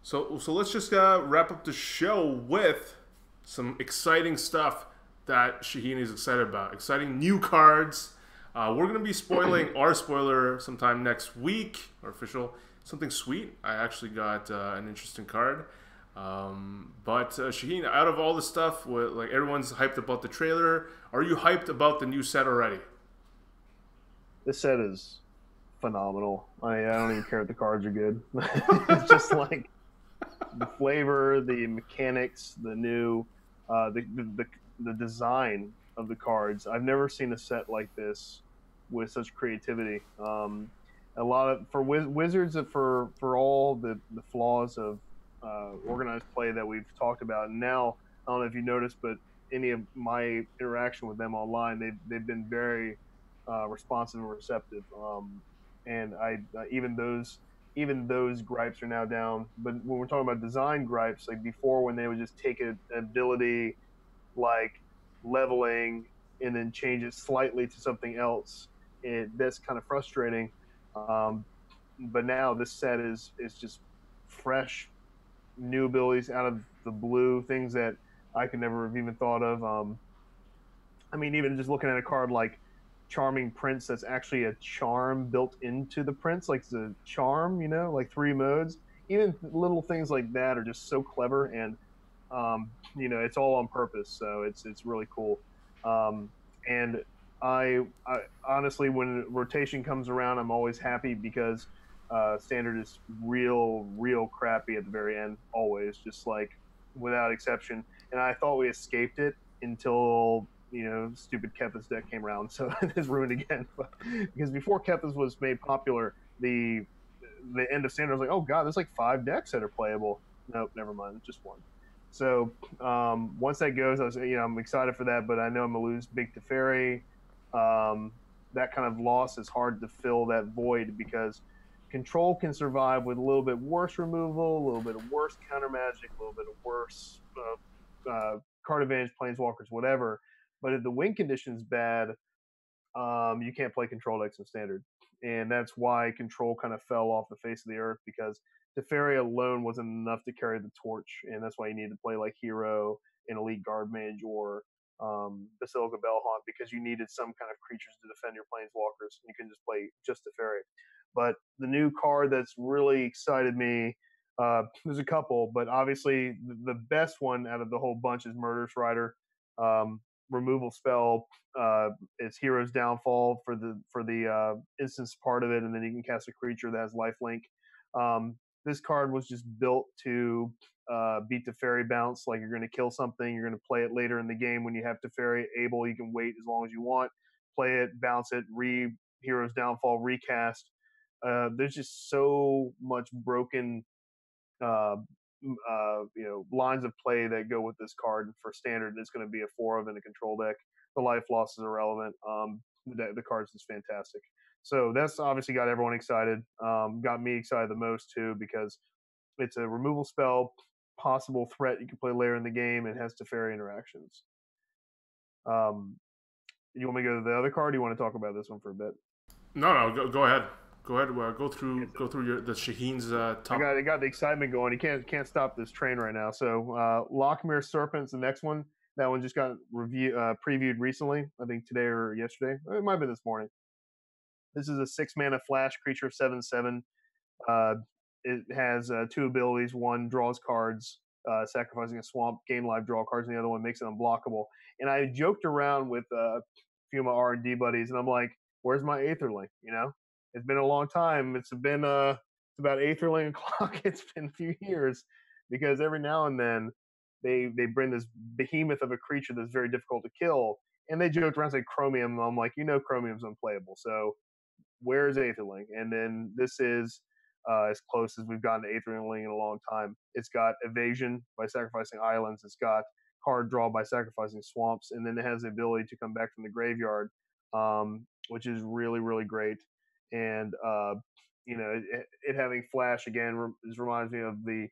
So let's just wrap up the show with some exciting stuff that Shaheen is excited about. Exciting new cards. We're going to be spoiling our spoiler sometime next week, our official. Something sweet. I actually got an interesting card. But Shaheen, out of all the stuff, like everyone's hyped about the trailer. Are you hyped about the new set already? This set is phenomenal. I don't even care if the cards are good. It's just like the flavor, the mechanics, the new, the design of the cards. I've never seen a set like this with such creativity. A lot of for Wizards for all the flaws of organized play that we've talked about. And now I don't know if you noticed, but any of my interaction with them online, they've been very responsive and receptive. And even those gripes are now down. But when we're talking about design gripes, like before, when they would just take an ability like leveling and then change it slightly to something else, that's kind of frustrating. Um, but now this set is just fresh, new abilities out of the blue, things that I could never have even thought of. I mean, even just looking at a card like Charming Prince, that's actually a charm built into the Prince, like the charm, like 3 modes. Even little things like that are just so clever, and it's all on purpose. So it's really cool. And I honestly, when rotation comes around, I'm always happy because standard is real crappy at the very end, always, just like without exception. And I thought we escaped it until stupid Kethis deck came around, so it is ruined again. Because before Kethis was made popular, the end of standard, I was like, oh god, there's like 5 decks that are playable. Nope, never mind, just one. So once that goes, I'm excited for that, but I know I'm gonna lose Big Teferi. That kind of loss is hard to fill that void because control can survive with a little bit worse removal, a little bit of worse counter magic, a little bit of worse card advantage, planeswalkers, whatever. But if the win condition's bad, you can't play control decks in standard. And that's why control kind of fell off the face of the earth because Teferi alone wasn't enough to carry the torch. And that's why you need to play like Hero in Elite Guard Mage or Basilica Bellhaunt because you needed some kind of creatures to defend your planeswalkers. You can just play just Teferi. But the new card that's really excited me, there's a couple, but obviously the best one out of the whole bunch is Murderous Rider. Removal spell. It's Hero's Downfall for the instance part of it, and then you can cast a creature that has lifelink. This card was just built to beat the fairy bounce. Like you're going to kill something, you're going to play it later in the game when you have Teferi able. You can wait as long as you want, play it, bounce it, Hero's Downfall, recast. There's just so much broken uh, lines of play that go with this card. For standard, it's going to be a 4 of in a control deck. The life loss is irrelevant. The card's just fantastic. So that's obviously got everyone excited. Got me excited the most too because it's a removal spell, possible threat you can play later in the game, and has Teferi interactions. You want me to go to the other card? Or you want to talk about this one for a bit? No, go ahead. Go ahead. Go through the Shaheen's top. I got the excitement going. You can't stop this train right now. So Lochmere Serpent's the next one. That one just got previewed recently. I think today or yesterday. It might have been this morning. This is a 6-mana flash creature, 7/7. it has 2 abilities. One draws cards, sacrificing a swamp, gain life, draw cards, and the other one makes it unblockable. And I joked around with a few of my R&D buddies, and I'm like, "Where's my Aetherling?" You know, it's been a long time. It's been it's about Aetherling o'clock. It's been a few years because every now and then they bring this behemoth of a creature that's very difficult to kill, and they joked around say Chromium. I'm like, Chromium's unplayable, so where's Aetherling? And then this is as close as we've gotten to Aetherling in a long time. It's got evasion by sacrificing islands. It's got card draw by sacrificing swamps, and then it has the ability to come back from the graveyard, which is really, really great. And it having flash again reminds me of the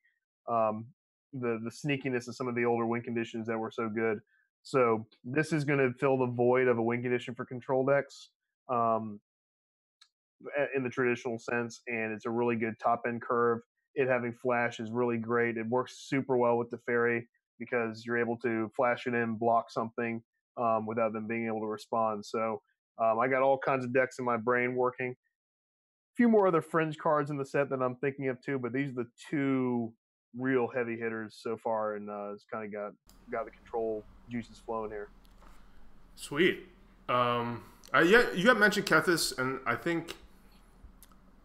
sneakiness of some of the older win conditions that were so good. So this is going to fill the void of a win condition for control decks. In the traditional sense, and it's a really good top end curve. It having flash is really great. It works super well with the fairy because you're able to flash it in, block something without them being able to respond. So I got all kinds of decks in my brain working. A few more other fringe cards in the set that I'm thinking of too, but these are the 2 real heavy hitters so far, and it's kind of got the control juices flowing here. Sweet. Yeah, you had mentioned Kethis, and I think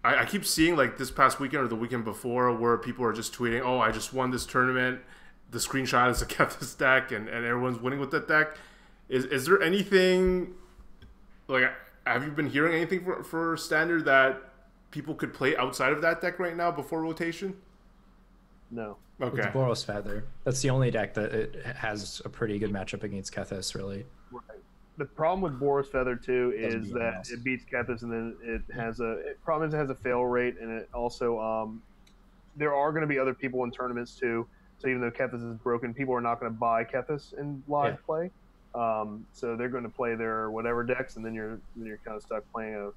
I keep seeing like this past weekend or the weekend before where people are just tweeting, "Oh, I just won this tournament." The screenshot is a Kethis deck, and everyone's winning with that deck. Is there anything like? Have you been hearing anything for Standard that people could play outside of that deck right now before rotation? No. Okay. It's Boros Feather. That's the only deck that it has a pretty good matchup against Kethis, really. Right. The problem with Boros Feather too is that it beats Kethis, and then it has problem is it has a fail rate, and it also there are going to be other people in tournaments too. So even though Kethis is broken, people are not going to buy Kethis in live play. So they're going to play their whatever decks, and then you're kind of stuck playing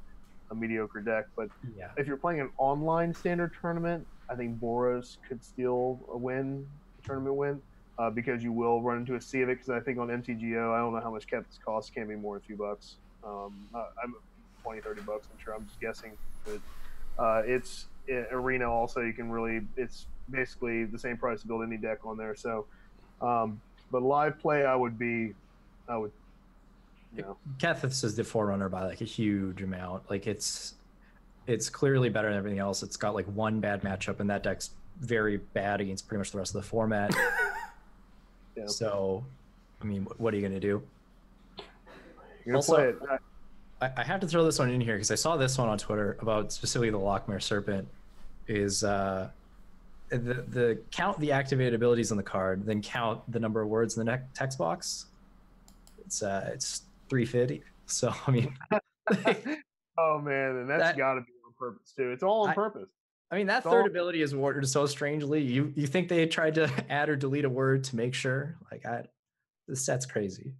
a mediocre deck. But if you're playing an online Standard tournament, I think Boros could steal a tournament win. Because you will run into a sea of it. Because I think on MTGO, I don't know how much Kethis costs. Can't be more than a few bucks. I'm $20, $30. I'm sure. I'm just guessing. But it's Arena also. You can really. It's basically the same price to build any deck on there. So, but live play, I would. Kethis is the forerunner by like a huge amount. Like it's clearly better than everything else. It's got like one bad matchup, and that deck's very bad against pretty much the rest of the format. Yeah. So, I mean, what are you going to do? You're going to play it. I have to throw this one in here because I saw this one on Twitter about specifically the Lochmere Serpent. Is the count the activated abilities on the card, then count the number of words in the text box. It's 350. So I mean, oh man, and that's got to be on purpose too. It's all on purpose. I mean, that third ability is worded so strangely. You think they tried to add or delete a word to make sure? Like, this set's crazy.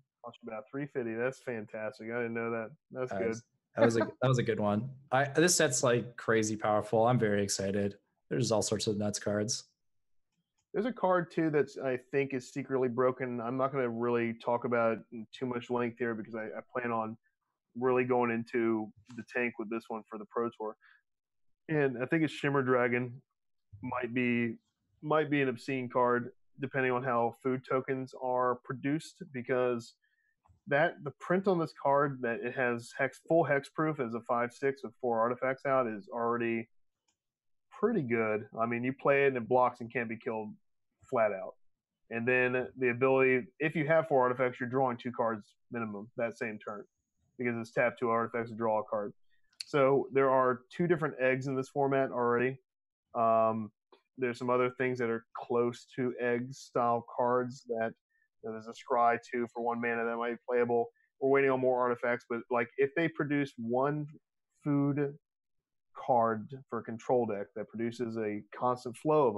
About 350. That's fantastic. I didn't know that. That's good. That was a good one. This set's like crazy powerful. I'm very excited. There's all sorts of nuts cards. There's a card too that's I think is secretly broken. I'm not going to really talk about it in too much length here because I plan on really going into the tank with this one for the Pro Tour. And I think it's Shimmer Dragon might be an obscene card depending on how food tokens are produced, because the print on this card that it has full hexproof as a 5/6 with 4 artifacts out is already pretty good. I mean, you play it and it blocks and can't be killed flat out. And then the ability, if you have 4 artifacts, you're drawing 2 cards minimum that same turn because it's tap 2 artifacts to draw a card. So there are 2 different eggs in this format already. There's some other things that are close to egg style cards that there's a scry 2 for 1 mana that might be playable. We're waiting on more artifacts, but like if they produce 1 food card for a control deck that produces a constant flow of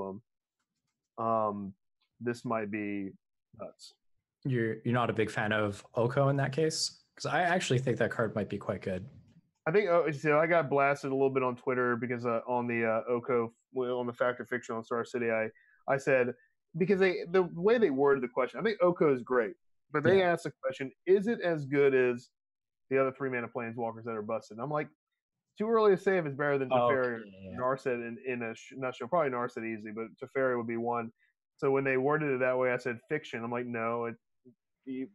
them, this might be nuts. You're not a big fan of Oko in that case? Because I actually think that card might be quite good. I think so. I got blasted a little bit on Twitter because on the Oko, on the Fact or Fiction on Star City, I said, because the way they worded the question, I think Oko is great, but they asked the question, is it as good as the other 3 mana planeswalkers that are busted? And I'm like, too early to say if it's better than Teferi or yeah. Narset in a nutshell. Probably Narset easy, but Teferi would be one. So when they worded it that way, I said fiction. I'm like, no,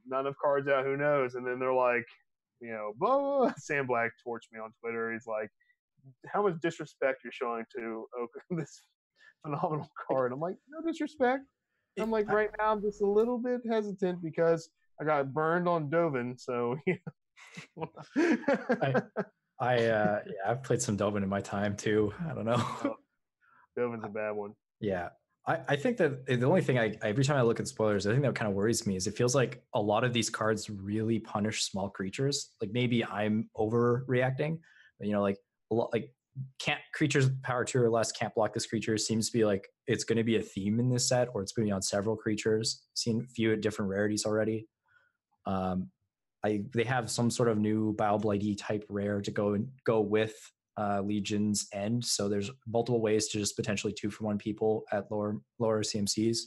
not enough cards out. Who knows? And then they're like, blah, blah, blah. Sam Black torched me on Twitter. He's like, how much disrespect you're showing to this phenomenal card. I'm like, no disrespect. I'm like, right now I'm just a little bit hesitant because I got burned on Dovin. So I've played some Dovin in my time too. I don't know. Dovin's a bad one. Yeah. I think that the only thing every time I look at spoilers, I think that kind of worries me is it feels like a lot of these cards really punish small creatures. Like maybe I'm overreacting, but like a lot, like can't creatures power 2 or less can't block this creature seems to be like it's going to be a theme in this set, or it's going to be on several creatures. Seen a few different rarities already. They have some sort of new Bioblighty type rare to go with Legion's End. So there's multiple ways to just potentially 2-for-1 people at lower CMCs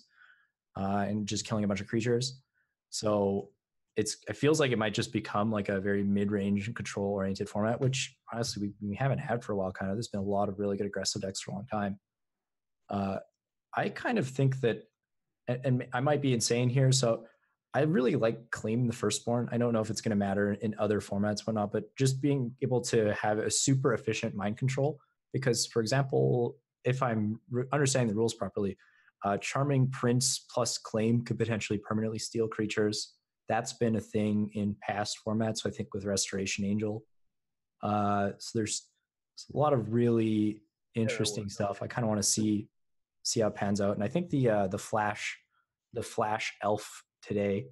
and just killing a bunch of creatures. So it feels like it might just become like a very mid-range control oriented format, which honestly we haven't had for a while. Kind of, there's been a lot of really good aggressive decks for a long time. I kind of think that, and I might be insane here, so I really like Claim the Firstborn. I don't know if it's going to matter in other formats, whatnot, but just being able to have a super efficient mind control. Because, for example, if I'm understanding the rules properly, Charming Prince plus Claim could potentially permanently steal creatures. That's been a thing in past formats, so I think with Restoration Angel. So there's a lot of really interesting stuff. I kind of want to see how it pans out. And I think the Flash Elf today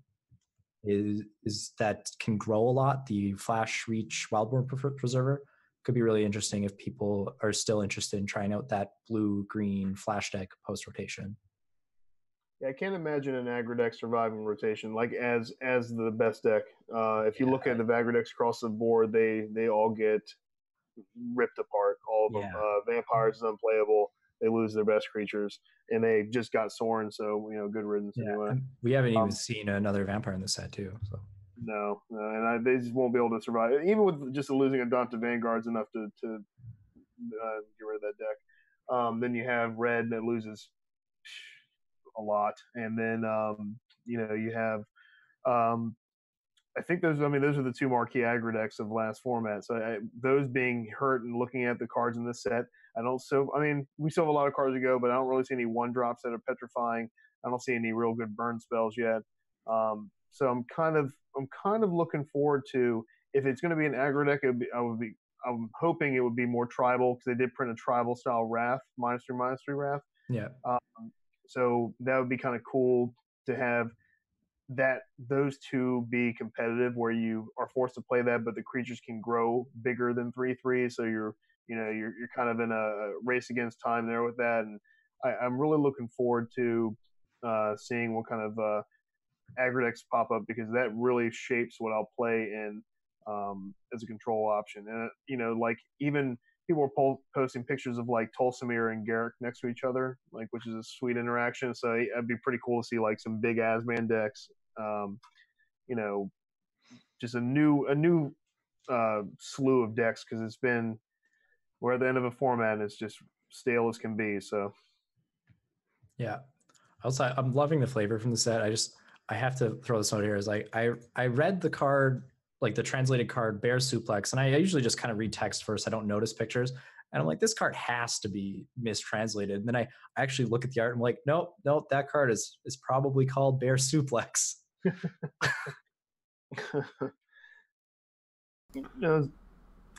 is that can grow a lot. The Flash Reach Wildborn Preserver could be really interesting if people are still interested in trying out that blue-green Flash deck post-rotation. Yeah, I can't imagine an aggro deck surviving rotation like as the best deck. If you look at the aggro decks across the board, they all get ripped apart. All of them. Vampires is unplayable. They lose their best creatures, and they just got Sorin, so good riddance anyway. We haven't even seen another vampire in the set too. So no, and they just won't be able to survive. Even with just losing a Daunted Vanguard's enough to get rid of that deck. Then you have red that loses a lot, and then you have. I think those are the two marquee aggro decks of last format. So those being hurt and looking at the cards in this set, we still have a lot of cards to go, but I don't really see any 1-drops that are petrifying. I don't see any real good burn spells yet. So I'm kind of looking forward to, if it's going to be an aggro deck, I'm hoping it would be more tribal, because they did print a tribal style Wrath, -3/-3 Wrath. Yeah. So that would be kind of cool to have those two be competitive, where you are forced to play that, but the creatures can grow bigger than 3/3. So you're kind of in a race against time there with that. And I'm really looking forward to seeing what kind of aggro decks pop up, because that really shapes what I'll play in as a control option. And like, even people are posting pictures of like Tolsimir and Garruk next to each other, like, which is a sweet interaction. So it'd be pretty cool to see like some big Asman decks. Just a new slew of decks, because it's been, we're at the end of a format and it's just stale as can be. So yeah, also I'm loving the flavor from the set. I have to throw this out here, is like I read the card, like the translated card Bear Suplex, and I usually just kind of read text first. I don't notice pictures, and I'm like, this card has to be mistranslated. And then I actually look at the art and I'm like, nope, that card is probably called Bear Suplex.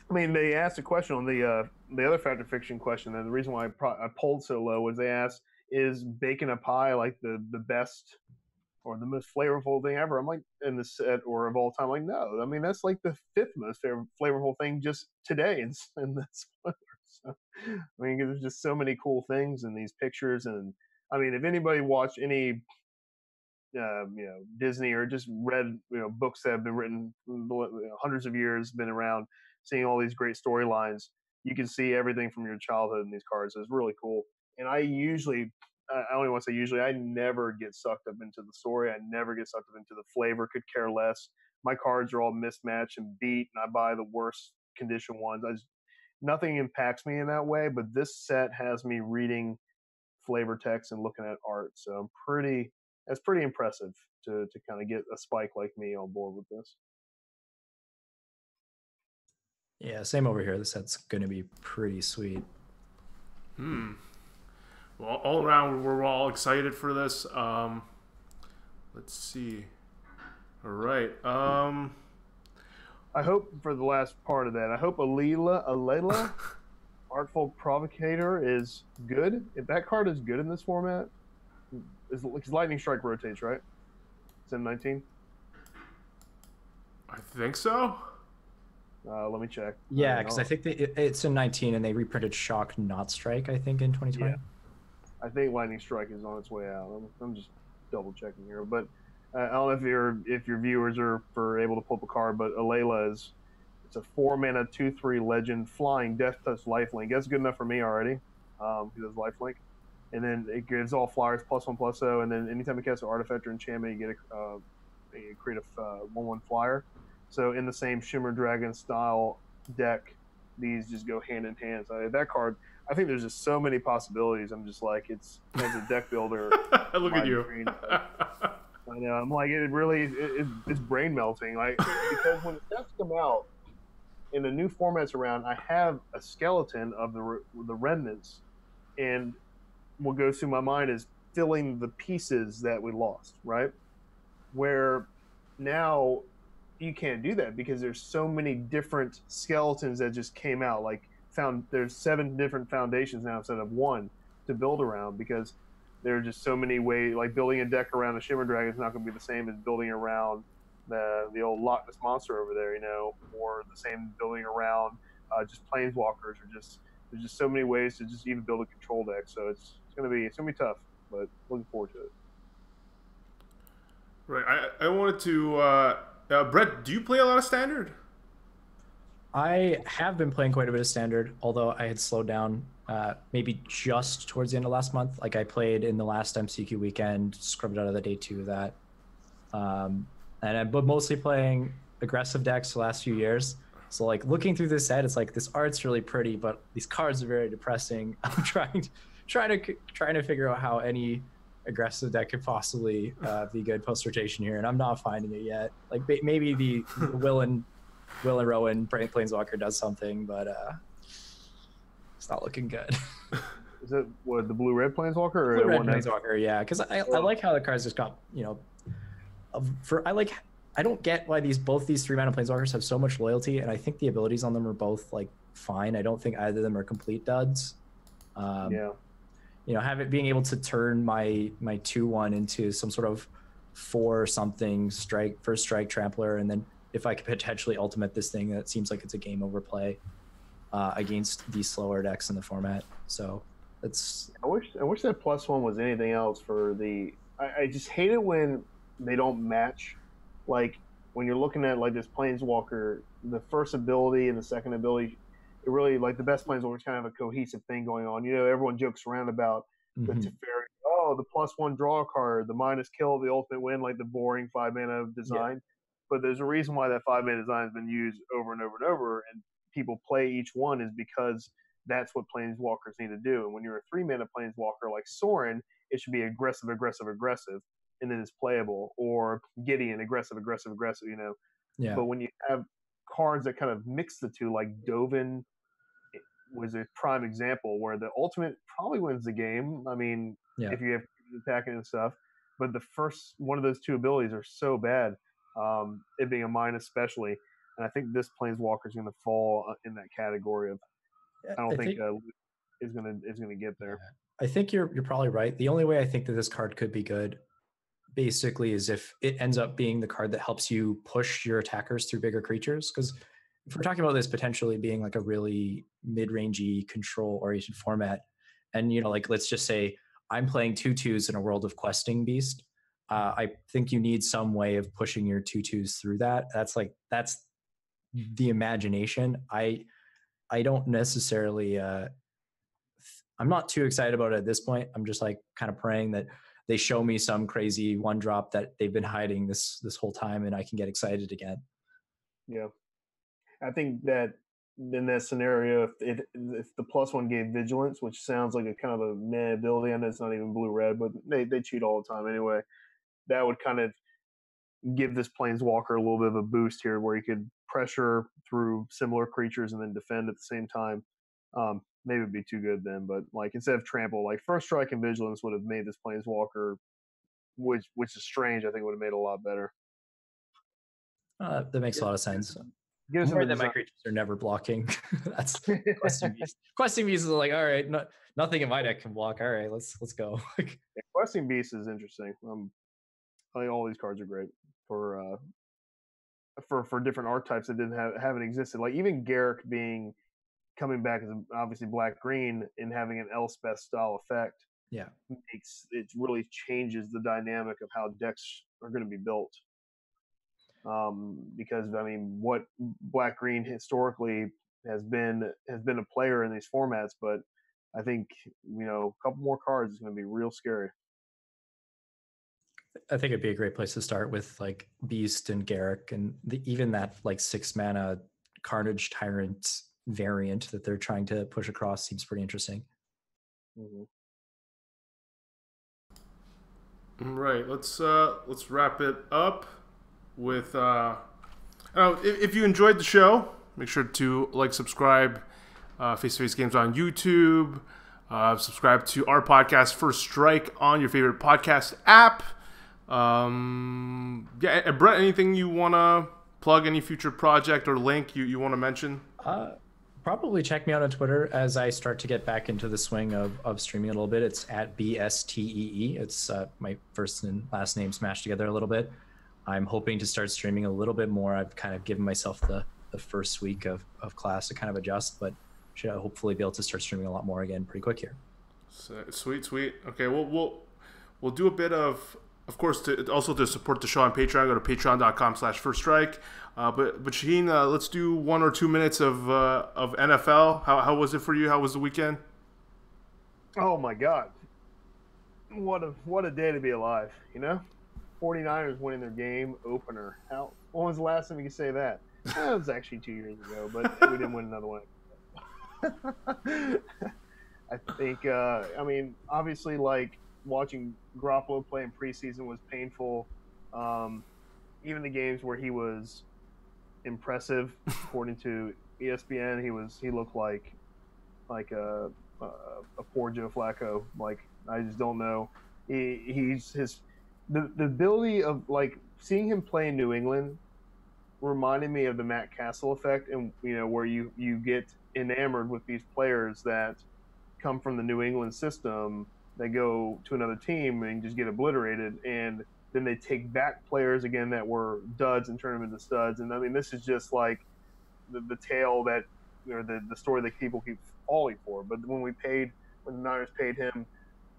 They asked a question on the other Fact or Fiction question, and the reason why I pulled so low was they asked, is bacon a pie like the best or the most flavorful thing ever? I'm like, in the set or of all time? Like, no. That's like the 5th most flavorful thing just today in the spoiler. So, there's just so many cool things in these pictures. And if anybody watched any Disney, or just read books that have been written hundreds of years, been around, seeing all these great storylines, you can see everything from your childhood in these cards. It's really cool. And I only want to say usually, I never get sucked up into the story. I never get sucked up into the flavor. Could care less. My cards are all mismatched and beat, and I buy the worst condition ones. nothing impacts me in that way. But this set has me reading flavor text and looking at art, so that's pretty impressive to kind of get a spike like me on board with this. Yeah, same over here. This set's going to be pretty sweet. Well, all around, we're all excited for this. Let's see. All right. I hope for the last part of that, I hope Alela, Artful Provocator is good. If that card is good in this format, because Lightning Strike rotates, right? It's in 19. I think so. Let me check. Yeah, because I think it's in 19, and they reprinted Shock Not Strike, I think, in 2020. Yeah. I think Lightning Strike is on its way out. I'm just double checking here, but I don't know if your viewers are able to pull up a card, but Alela it's a 4-mana 2/3 legend flying Death Touch lifelink. That's good enough for me already. He does lifelink, and then it gives all flyers +1/+0, and then anytime it casts an artifact or enchantment, you create a 1/1 flyer. So in the same Shimmer Dragon style deck, these just go hand in hand. So that card, I think there's just so many possibilities. I'm just like, it's as a deck builder. Look at you. I know. I'm like, it's brain melting. Like, because when the sets come out in the new formats around, I have a skeleton of the remnants, and what goes through my mind is filling the pieces that we lost, right? Where now you can't do that because there's so many different skeletons that just came out. Like, there's 7 different foundations now instead of 1 to build around, because there are just so many ways. Like, building a deck around a Shimmer Dragon is not going to be the same as building around the old Loch Ness Monster over there, or the same building around just Planeswalkers, or there's just so many ways to just even build a control deck. So it's gonna be tough, but looking forward to it. Right. I wanted to. Brett, do you play a lot of Standard? I have been playing quite a bit of Standard, although I had slowed down maybe just towards the end of last month. Like, I played in the last MCQ weekend, scrubbed out of the day 2 of that. And I've been mostly playing aggressive decks the last few years. So, like, looking through this set, it's like, this art's really pretty, but these cards are very depressing. I'm trying to figure out how any aggressive deck could possibly be good post-rotation here, and I'm not finding it yet. Like, maybe the Will and Rowan Planeswalker does something, but it's not looking good. Is it the blue-red Planeswalker? Or blue-red Planeswalker, yeah. Because I like how the cards just got, I don't get why both these 3-mana Planeswalkers have so much loyalty, and I think the abilities on them are both, like, fine. I don't think either of them are complete duds. Yeah. Being able to turn my 2/1 into some sort of 4-something first strike trampler, and then if I could potentially ultimate this thing, that seems like it's a game over play against these slower decks in the format. So it's. I wish that +1 was anything else for the. I just hate it when they don't match. Like, when you're looking at, like, this Planeswalker, the first ability and the second ability, it really, like, the best Planeswalkers kind of have a cohesive thing going on. Everyone jokes around about the Teferi, the +1 draw card, the -kill, the ultimate win, like the boring 5-mana design. Yeah. But there's a reason why that 5-mana design has been used over and over and over, and people play each one is because that's what Planeswalkers need to do. And when you're a 3-mana Planeswalker like Sorin, it should be aggressive, and then it's playable. Or Gideon, aggressive. Yeah. But when you have cards that kind of mix the two, like Dovin was a prime example, where the ultimate probably wins the game. I mean, if you have attacking and stuff, but the first one of those 2 abilities are so bad, it being a mine especially. And I think this Planeswalker is going to fall in that category of. I don't think is going to get there. I think you're probably right. The only way I think that this card could be good, basically, is if it ends up being the card that helps you push your attackers through bigger creatures. Because if we're talking about this potentially being like a really mid-rangey control-oriented format, and like, let's just say I'm playing 2/2s in a World of Questing Beast, I think you need some way of pushing your 2/2s through that. That's the imagination. I don't necessarily. I'm not too excited about it at this point. I'm just, like, kind of praying that they show me some crazy 1-drop that they've been hiding this whole time, and I can get excited again. Yeah. I think that in that scenario, if the +1 gave vigilance, which sounds like a kind of a meh ability, I know it's not even blue-red, but they cheat all the time anyway. That would kind of give this planeswalker a little bit of a boost here, where he could pressure through similar creatures and then defend at the same time. Maybe it'd be too good then, but like instead of trample, like first strike and vigilance would have made this planeswalker, which is strange. I think would have made it a lot better. That makes a lot of sense. Give us More that my creatures are never blocking. That's questing beasts. Questing beasts is like, all right, nothing in my deck can block. All right, let's go. Questing beasts is interesting. I think all these cards are great for different archetypes that haven't existed. Like even Garruk coming back as obviously black green and having an Elspeth style effect. Yeah, it really changes the dynamic of how decks are going to be built. Because I mean, what black green historically has been a player in these formats, but I think a couple more cards is going to be real scary. I think it'd be a great place to start with like Beast and Garruk, and even that like 6-mana Carnage Tyrant variant that they're trying to push across seems pretty interesting. Mm-hmm. Right. Let's wrap it up with. If you enjoyed the show, make sure to like, subscribe, Face to Face Games on YouTube. Subscribe to our podcast, First Strike, on your favorite podcast app. Yeah, Brett, anything you want to plug? Any future project or link you want to mention? Probably check me out on Twitter as I start to get back into the swing of streaming a little bit. It's at BSTEE. It's my first and last name smashed together a little bit. I'm hoping to start streaming a little bit more. I've kind of given myself the first week of class to kind of adjust, but should hopefully be able to start streaming a lot more again pretty quick here. Sweet. Okay, we'll do a bit of course, to support the show on Patreon. Go to patreon.com/firststrike. But Shaheen, let's do 1 or 2 minutes of NFL. How was it for you? How was the weekend? Oh my God, what a day to be alive! 49ers winning their game opener. When was the last time you could say that? It was actually 2 years ago, but we didn't win another one. I think. I mean, obviously, like watching Garoppolo play in preseason was painful. Even the games where he was impressive, according to ESPN, he looked like a poor Joe Flacco. Like I just don't know. The ability of like seeing him play in New England reminded me of the Matt Castle effect, and where you get enamored with these players that come from the New England system. They go to another team and just get obliterated, and then they take back players again that were duds and turn them into studs. And I mean, this is just like the tale that the story that people keep falling for. But when the Niners paid him,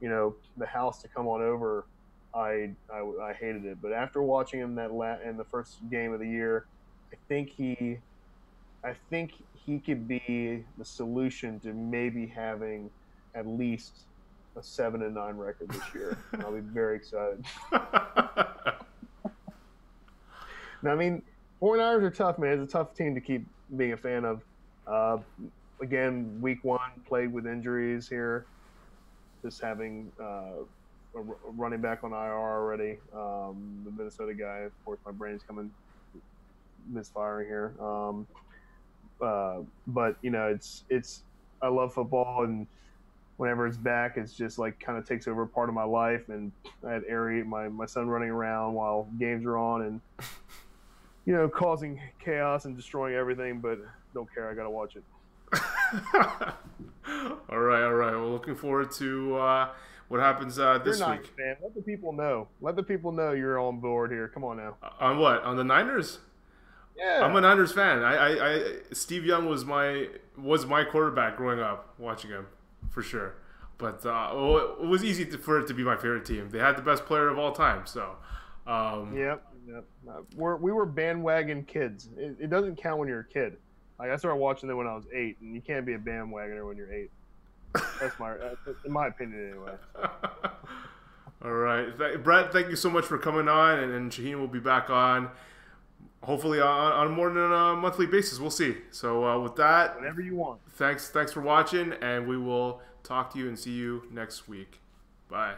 the house to come on over, I hated it. But after watching him in the first game of the year, I think he could be the solution to maybe having at least a 7-9 record this year. I'll be very excited. Now, I mean, 49ers are tough, man. It's a tough team to keep being a fan of. Again, week 1 played with injuries here. Just having a running back on IR already. The Minnesota guy, of course, my brain's misfiring here. But it's I love football, and whenever it's back, it's just like kind of takes over part of my life. And I had my son running around while games are on, and causing chaos and destroying everything. But don't care, I gotta watch it. All right. Well, looking forward to what happens this you're week. Niners fan. Let the people know. Let the people know you're on board here. Come on now. On what? On the Niners? Yeah. I'm a Niners fan. Steve Young was my quarterback growing up, watching him for sure. But it was easy for it to be my favorite team. They had the best player of all time. So. Yep. We were bandwagon kids. It doesn't count when you're a kid. Like I started watching them when I was 8, and you can't be a bandwagoner when you're 8. That's in my opinion, anyway. All right, Brett. Thank you so much for coming on, and Shaheen will be back on hopefully on more than a monthly basis. We'll see. So with that, Whenever you want. thanks for watching, and we will talk to you and see you next week. Bye.